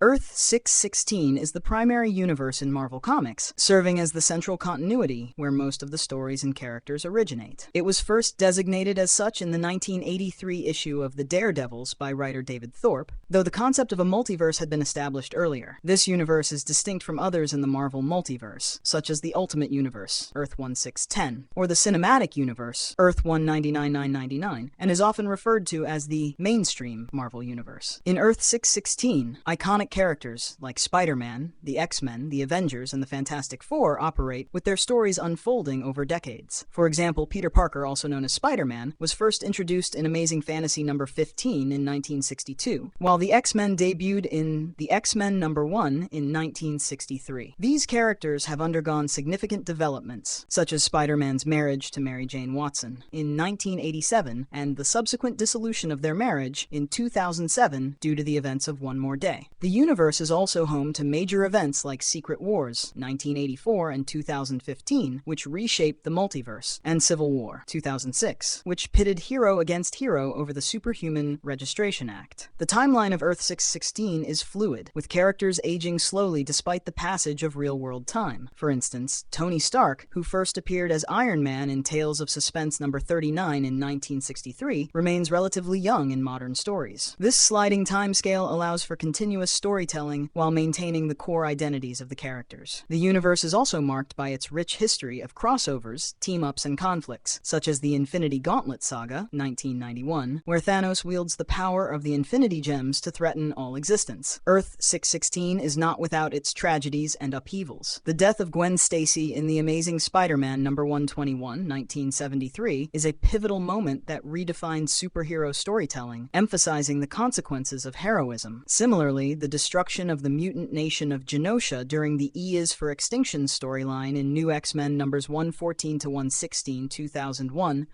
Earth 616 is the primary universe in Marvel Comics, serving as the central continuity where most of the stories and characters originate. It was first designated as such in the 1983 issue of The Daredevils by writer David Thorpe, though the concept of a multiverse had been established earlier. This universe is distinct from others in the Marvel Multiverse, such as the Ultimate Universe, Earth 1610, or the Cinematic Universe, Earth 1999, and is often referred to as the mainstream Marvel Universe. In Earth 616, iconic characters like Spider-Man, the X-Men, the Avengers, and the Fantastic Four operate, with their stories unfolding over decades. For example, Peter Parker, also known as Spider-Man, was first introduced in Amazing Fantasy number 15 in 1962, while the X-Men debuted in the X-Men number 1 in 1963. These characters have undergone significant developments, such as Spider-Man's marriage to Mary Jane Watson in 1987 and the subsequent dissolution of their marriage in 2007 due to the events of One More Day. The universe is also home to major events like Secret Wars 1984 and 2015, which reshaped the multiverse, and Civil War 2006, which pitted hero against hero over the Superhuman Registration Act. The timeline of Earth 616 is fluid, with characters aging slowly despite the passage of real-world time. For instance, Tony Stark, who first appeared as Iron Man in Tales of Suspense number 39 in 1963, remains relatively young in modern stories. This sliding timescale allows for continuous storytelling while maintaining the core identities of the characters. The universe is also marked by its rich history of crossovers, team-ups, and conflicts, such as the Infinity Gauntlet Saga, 1991, where Thanos wields the power of the Infinity Gems to threaten all existence. Earth 616 is not without its tragedies and upheavals. The death of Gwen Stacy in The Amazing Spider-Man number 121, 1973, is a pivotal moment that redefined superhero storytelling, emphasizing the consequences of heroism. Similarly, the destruction of the mutant nation of Genosha during the E is for Extinction storyline in New X-Men numbers 114 to 116, 2001,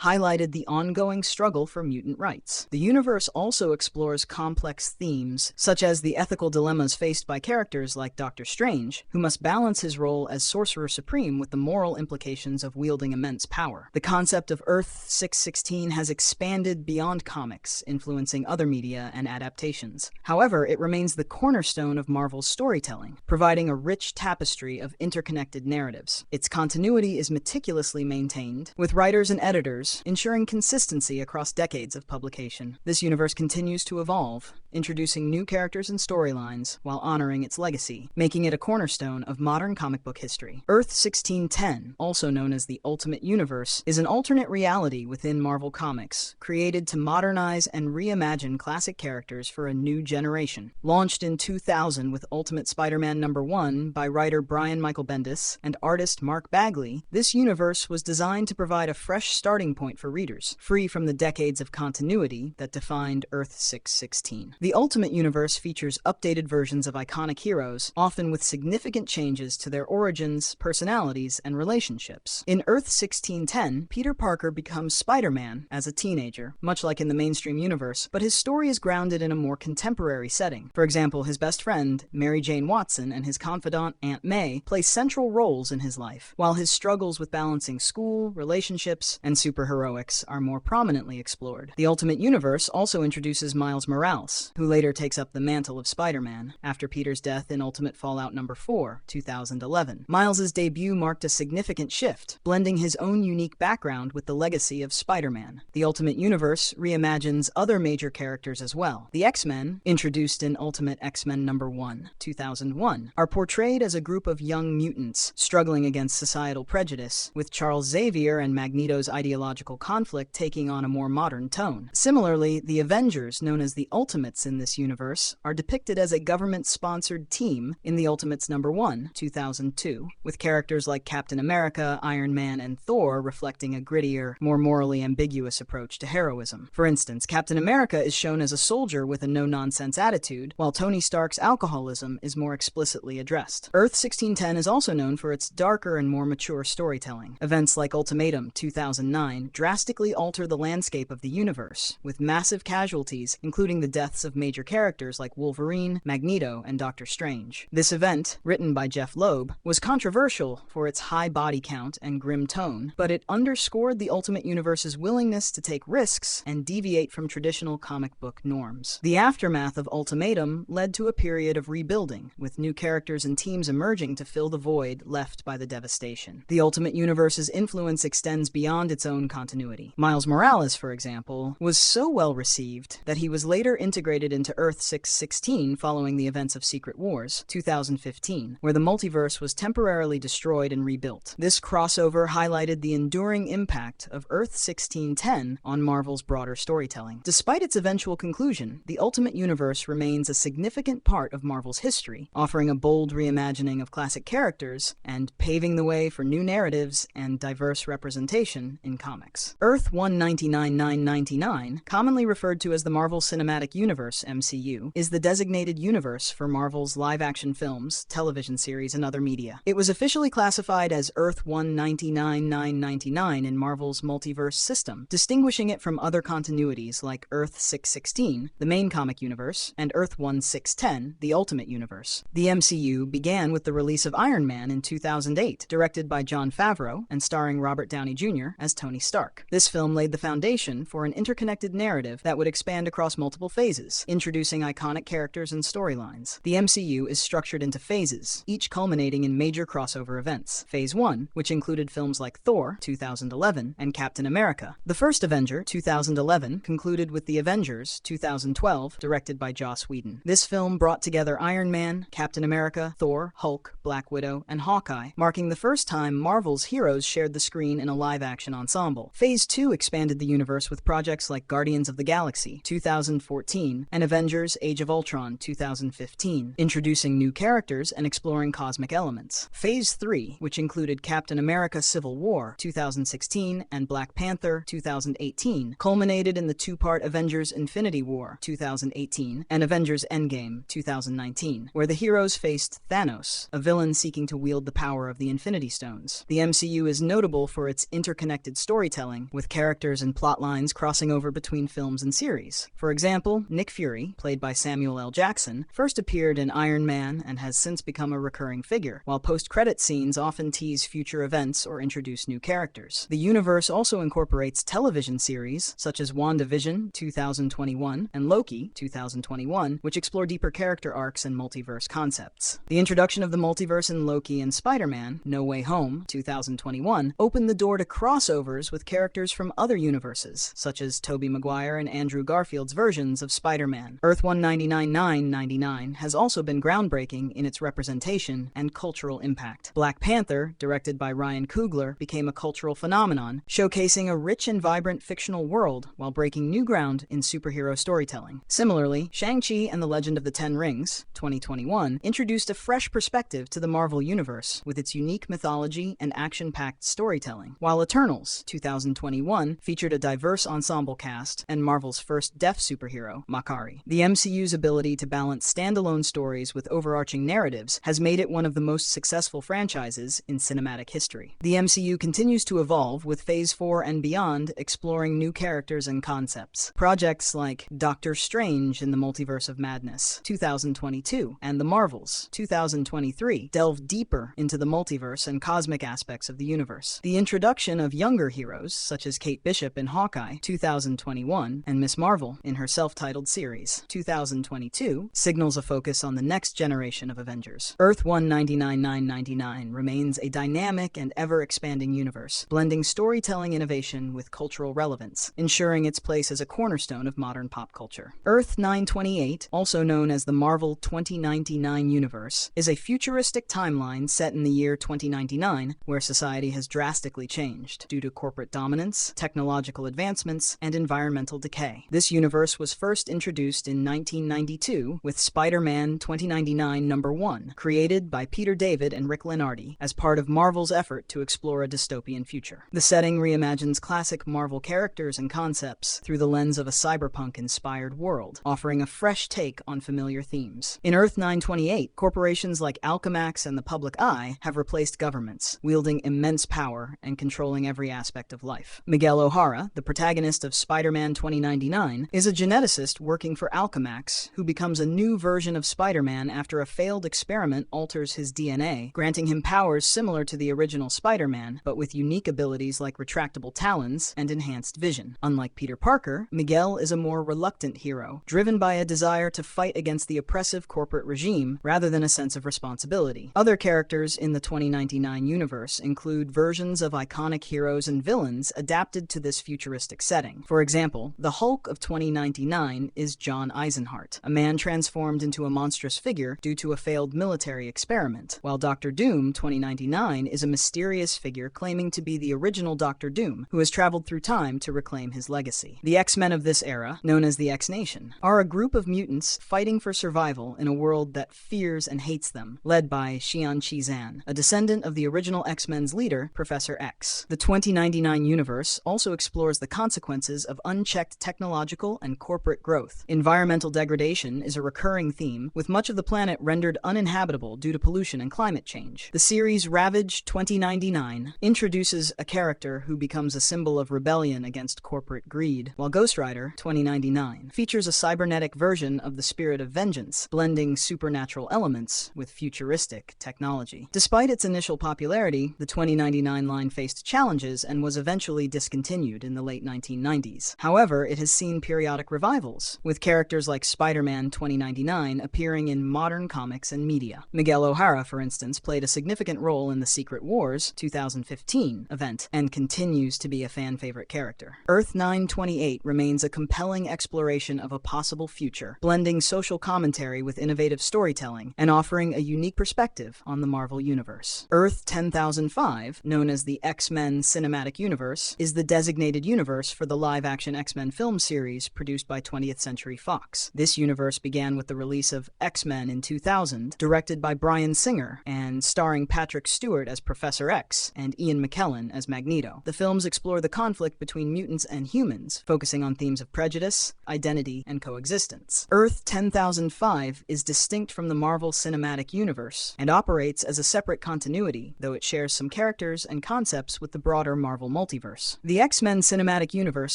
highlighted the ongoing struggle for mutant rights. The universe also explores complex themes, such as the ethical dilemmas faced by characters like Doctor Strange, who must balance his role as Sorcerer Supreme with the moral implications of wielding immense power. The concept of Earth 616 has expanded beyond comics, influencing other media and adaptations. However, it remains the cornerstone of Marvel's storytelling, providing a rich tapestry of interconnected narratives. Its continuity is meticulously maintained, with writers and editors ensuring consistency across decades of publication. This universe continues to evolve, introducing new characters and storylines while honoring its legacy, making it a cornerstone of modern comic book history. Earth 1610, also known as the Ultimate Universe, is an alternate reality within Marvel Comics, created to modernize and reimagine classic characters for a new generation. Launched in 2000 with Ultimate Spider-Man number 1 by writer Brian Michael Bendis and artist Mark Bagley, this universe was designed to provide a fresh starting point for readers, free from the decades of continuity that defined Earth 616. The Ultimate Universe features updated versions of iconic heroes, often with significant changes to their origins, personalities, and relationships. In Earth 1610, Peter Parker becomes Spider-Man as a teenager, much like in the mainstream universe, but his story is grounded in a more contemporary setting. For example, his best friend, Mary Jane Watson, and his confidant, Aunt May, play central roles in his life, while his struggles with balancing school, relationships, and superheroics are more prominently explored. The Ultimate Universe also introduces Miles Morales, who later takes up the mantle of Spider-Man after Peter's death in Ultimate Fallout number 4, 2011. Miles' debut marked a significant shift, blending his own unique background with the legacy of Spider-Man. The Ultimate Universe reimagines other major characters as well. The X-Men, introduced in Ultimate X-Men number 1, 2001, are portrayed as a group of young mutants struggling against societal prejudice, with Charles Xavier and Magneto's ideological conflict taking on a more modern tone. Similarly, the Avengers, known as the Ultimates in this universe, are depicted as a government-sponsored team in the Ultimates number 1, 2002, with characters like Captain America, Iron Man, and Thor reflecting a grittier, more morally ambiguous approach to heroism. For instance, Captain America is shown as a soldier with a no-nonsense attitude, while Tony Stark's alcoholism is more explicitly addressed. Earth 1610 is also known for its darker and more mature storytelling. Events like Ultimatum 2009 drastically alter the landscape of the universe, with massive casualties, including the deaths of of major characters like Wolverine, Magneto, and Doctor Strange. This event, written by Jeff Loeb, was controversial for its high body count and grim tone, but it underscored the Ultimate Universe's willingness to take risks and deviate from traditional comic book norms. The aftermath of Ultimatum led to a period of rebuilding, with new characters and teams emerging to fill the void left by the devastation. The Ultimate Universe's influence extends beyond its own continuity. Miles Morales, for example, was so well received that he was later integrated into Earth 616 following the events of Secret Wars 2015, where the multiverse was temporarily destroyed and rebuilt. This crossover highlighted the enduring impact of Earth 1610 on Marvel's broader storytelling. Despite its eventual conclusion, the Ultimate Universe remains a significant part of Marvel's history, offering a bold reimagining of classic characters and paving the way for new narratives and diverse representation in comics. Earth 1999-999, commonly referred to as the Marvel Cinematic Universe (MCU), is the designated universe for Marvel's live-action films, television series, and other media. It was officially classified as Earth 1999-999 in Marvel's Multiverse system, distinguishing it from other continuities like Earth 616, the main comic universe, and Earth 1610, the Ultimate Universe. The MCU began with the release of Iron Man in 2008, directed by Jon Favreau and starring Robert Downey Jr. as Tony Stark. This film laid the foundation for an interconnected narrative that would expand across multiple phases, introducing iconic characters and storylines. The MCU is structured into phases, each culminating in major crossover events. Phase 1, which included films like Thor, 2011, and Captain America. The first Avenger, 2011, concluded with The Avengers, 2012, directed by Joss Whedon. This film brought together Iron Man, Captain America, Thor, Hulk, Black Widow, and Hawkeye, marking the first time Marvel's heroes shared the screen in a live-action ensemble. Phase 2 expanded the universe with projects like Guardians of the Galaxy, 2014, and Avengers Age of Ultron, 2015, introducing new characters and exploring cosmic elements. Phase 3, which included Captain America Civil War, 2016, and Black Panther, 2018, culminated in the two-part Avengers Infinity War, 2018, and Avengers Endgame, 2019, where the heroes faced Thanos, a villain seeking to wield the power of the Infinity Stones. The MCU is notable for its interconnected storytelling, with characters and plot lines crossing over between films and series. For example, Nick Fury, played by Samuel L. Jackson, first appeared in Iron Man and has since become a recurring figure, while post-credit scenes often tease future events or introduce new characters. The universe also incorporates television series such as WandaVision, 2021, and Loki, 2021, which explore deeper character arcs and multiverse concepts. The introduction of the multiverse in Loki and Spider-Man, No Way Home, 2021, opened the door to crossovers with characters from other universes, such as Tobey Maguire and Andrew Garfield's versions of Spider-Man. Earth 1999-999 has also been groundbreaking in its representation and cultural impact. Black Panther, directed by Ryan Coogler, became a cultural phenomenon, showcasing a rich and vibrant fictional world while breaking new ground in superhero storytelling. Similarly, Shang-Chi and the Legend of the Ten Rings, 2021, introduced a fresh perspective to the Marvel Universe with its unique mythology and action-packed storytelling, while Eternals, 2021, featured a diverse ensemble cast and Marvel's first deaf superhero, Makari. The MCU's ability to balance standalone stories with overarching narratives has made it one of the most successful franchises in cinematic history. The MCU continues to evolve, with Phase 4 and beyond exploring new characters and concepts. Projects like Doctor Strange in the Multiverse of Madness, 2022, and The Marvels, 2023, delve deeper into the multiverse and cosmic aspects of the universe. The introduction of younger heroes, such as Kate Bishop in Hawkeye, 2021, and Miss Marvel in her self-titled series, 2022, signals a focus on the next generation of Avengers. Earth 1999-999 remains a dynamic and ever-expanding universe, blending storytelling innovation with cultural relevance, ensuring its place as a cornerstone of modern pop culture. Earth 928, also known as the Marvel 2099 universe, is a futuristic timeline set in the year 2099, where society has drastically changed due to corporate dominance, technological advancements, and environmental decay. This universe was first introduced in 1992 with Spider-Man 2099 #1, created by Peter David and Rick Lenardi as part of Marvel's effort to explore a dystopian future. The setting reimagines classic Marvel characters and concepts through the lens of a cyberpunk-inspired world, offering a fresh take on familiar themes. In Earth 928, corporations like Alchemax and the Public Eye have replaced governments, wielding immense power and controlling every aspect of life. Miguel O'Hara, the protagonist of Spider-Man 2099, is a geneticist working for Alchemax, who becomes a new version of Spider-Man after a failed experiment alters his DNA, granting him powers similar to the original Spider-Man, but with unique abilities like retractable talons and enhanced vision. Unlike Peter Parker, Miguel is a more reluctant hero, driven by a desire to fight against the oppressive corporate regime rather than a sense of responsibility. Other characters in the 2099 universe include versions of iconic heroes and villains adapted to this futuristic setting. For example, the Hulk of 2099 is John Eisenhart, a man transformed into a monstrous figure due to a failed military experiment, while Doctor Doom 2099 is a mysterious figure claiming to be the original Doctor Doom, who has traveled through time to reclaim his legacy. The X-Men of this era, known as the X-Nation, are a group of mutants fighting for survival in a world that fears and hates them, led by Xian-Chi Zan, a descendant of the original X-Men's leader, Professor X. The 2099 universe also explores the consequences of unchecked technological and corporate growth. Environmental degradation is a recurring theme, with much of the planet rendered uninhabitable due to pollution and climate change. The series Ravage 2099 introduces a character who becomes a symbol of rebellion against corporate greed, while Ghost Rider 2099 features a cybernetic version of the spirit of vengeance, blending supernatural elements with futuristic technology. Despite its initial popularity, the 2099 line faced challenges and was eventually discontinued in the late 1990s. However, it has seen periodic revivals, with characters like Spider-Man 2099 appearing in modern comics and media. Miguel O'Hara, for instance, played a significant role in the Secret Wars 2015 event and continues to be a fan-favorite character. Earth 928 remains a compelling exploration of a possible future, blending social commentary with innovative storytelling and offering a unique perspective on the Marvel Universe. Earth 10005, known as the X-Men Cinematic Universe, is the designated universe for the live-action X-Men film series produced by 20th Century Fox. This universe began with the release of X-Men in 2000, directed by Bryan Singer, and starring Patrick Stewart as Professor X and Ian McKellen as Magneto. The films explore the conflict between mutants and humans, focusing on themes of prejudice, identity, and coexistence. Earth 10005 is distinct from the Marvel Cinematic Universe and operates as a separate continuity, though it shares some characters and concepts with the broader Marvel multiverse. The X-Men Cinematic Universe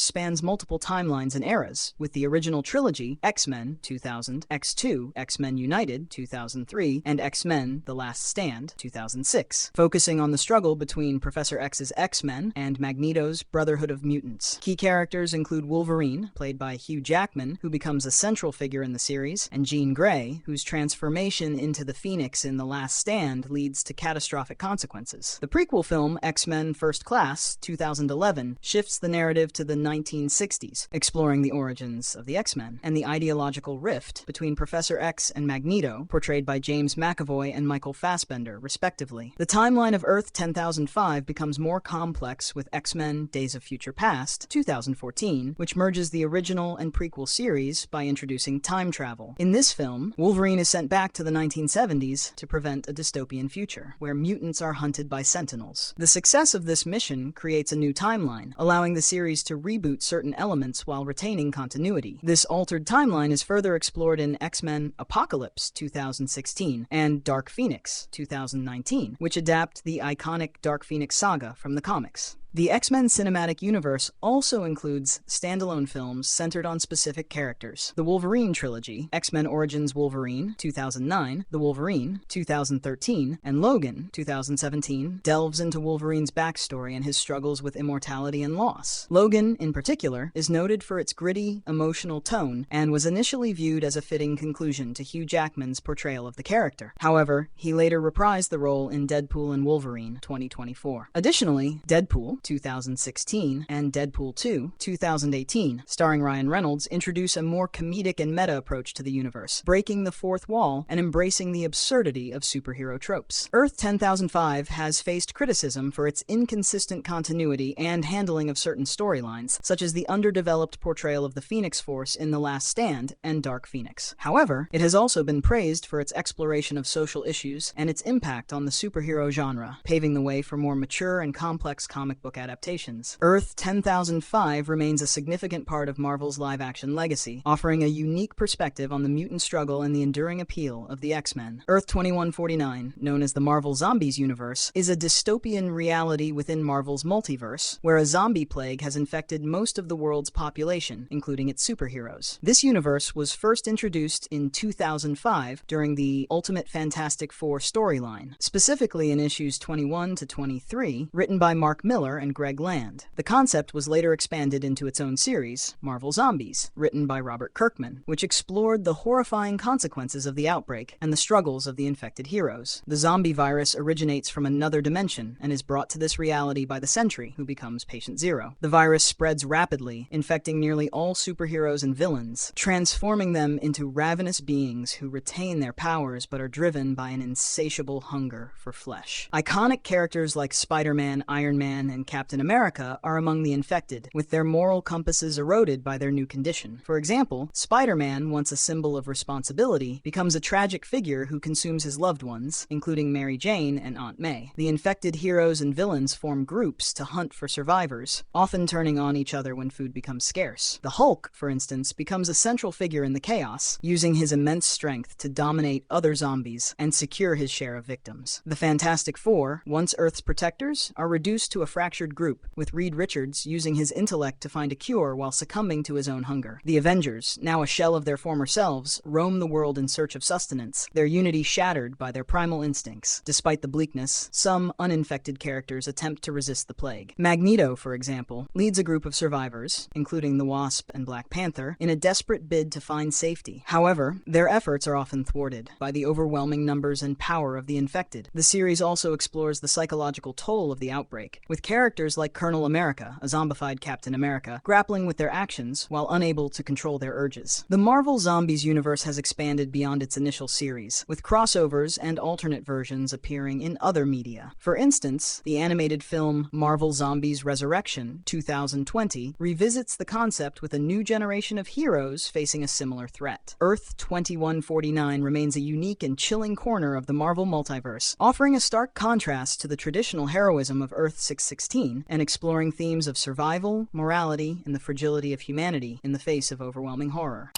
spans multiple timelines and eras, with the original trilogy, X-Men 2000, X2, X-Men United 2003, and X-Men The Last Stand 2006, focusing on the struggle between Professor X's X-Men and Magneto's Brotherhood of Mutants. Key characters include Wolverine, played by Hugh Jackman, who becomes a central figure in the series, and Jean Grey, whose transformation into the Phoenix in The Last Stand leads to catastrophic consequences. The prequel film, X-Men First Class 2011, shifts the narrative to the 1960s, exploring the origins of the X-Men and the ideological rift between Professor X and Magneto, portrayed by James McAvoy and Michael Fassbender, respectively. The timeline of Earth 10005 becomes more complex with X-Men Days of Future Past 2014, which merges the original and prequel series by introducing time travel. In this film, Wolverine is sent back to the 1970s to prevent a dystopian future, where mutants are hunted by Sentinels. The success of this mission creates a new timeline, allowing the series to reboot certain elements while retaining continuity. This altered timeline is further explored in X-Men Apocalypse 2016 and Dark Phoenix 2019, which adapt the iconic Dark Phoenix saga from the comics. The X-Men Cinematic Universe also includes standalone films centered on specific characters. The Wolverine trilogy, X-Men Origins Wolverine 2009, The Wolverine 2013, and Logan 2017, delves into Wolverine's backstory and his struggles with immortality and loss. Logan, in particular, is noted for its gritty, emotional tone and was initially viewed as a fitting conclusion to Hugh Jackman's portrayal of the character. However, he later reprised the role in Deadpool and Wolverine 2024. Additionally, Deadpool 2016 and Deadpool 2 2018, starring Ryan Reynolds, introduce a more comedic and meta approach to the universe, breaking the fourth wall and embracing the absurdity of superhero tropes. Earth 10005 has faced criticism for its inconsistent continuity and handling of certain storylines, such as the underdeveloped portrayal of the Phoenix Force in The Last Stand and Dark Phoenix. However, it has also been praised for its exploration of social issues and its impact on the superhero genre, paving the way for more mature and complex comic book book adaptations. Earth 10,005 remains a significant part of Marvel's live-action legacy, offering a unique perspective on the mutant struggle and the enduring appeal of the X-Men. Earth 2149, known as the Marvel Zombies universe, is a dystopian reality within Marvel's Multiverse, where a zombie plague has infected most of the world's population, including its superheroes. This universe was first introduced in 2005 during the Ultimate Fantastic Four storyline, specifically in issues 21 to 23, written by Mark Miller and Greg Land. The concept was later expanded into its own series, Marvel Zombies, written by Robert Kirkman, which explored the horrifying consequences of the outbreak and the struggles of the infected heroes. The zombie virus originates from another dimension and is brought to this reality by the Sentry, who becomes Patient Zero. The virus spreads rapidly, infecting nearly all superheroes and villains, transforming them into ravenous beings who retain their powers but are driven by an insatiable hunger for flesh. Iconic characters like Spider-Man, Iron Man, and Captain America are among the infected, with their moral compasses eroded by their new condition. For example, Spider-Man, once a symbol of responsibility, becomes a tragic figure who consumes his loved ones, including Mary Jane and Aunt May. The infected heroes and villains form groups to hunt for survivors, often turning on each other when food becomes scarce. The Hulk, for instance, becomes a central figure in the chaos, using his immense strength to dominate other zombies and secure his share of victims. The Fantastic Four, once Earth's protectors, are reduced to a fractured group, with Reed Richards using his intellect to find a cure while succumbing to his own hunger. The Avengers, now a shell of their former selves, roam the world in search of sustenance, their unity shattered by their primal instincts. Despite the bleakness, some uninfected characters attempt to resist the plague. Magneto, for example, leads a group of survivors, including the Wasp and Black Panther, in a desperate bid to find safety. However, their efforts are often thwarted by the overwhelming numbers and power of the infected. The series also explores the psychological toll of the outbreak, with characters like Colonel America, a zombified Captain America, grappling with their actions while unable to control their urges. The Marvel Zombies universe has expanded beyond its initial series, with crossovers and alternate versions appearing in other media. For instance, the animated film Marvel Zombies Resurrection 2020 revisits the concept with a new generation of heroes facing a similar threat. Earth 2149 remains a unique and chilling corner of the Marvel multiverse, offering a stark contrast to the traditional heroism of Earth 616 and exploring themes of survival, morality, and the fragility of humanity in the face of overwhelming horror.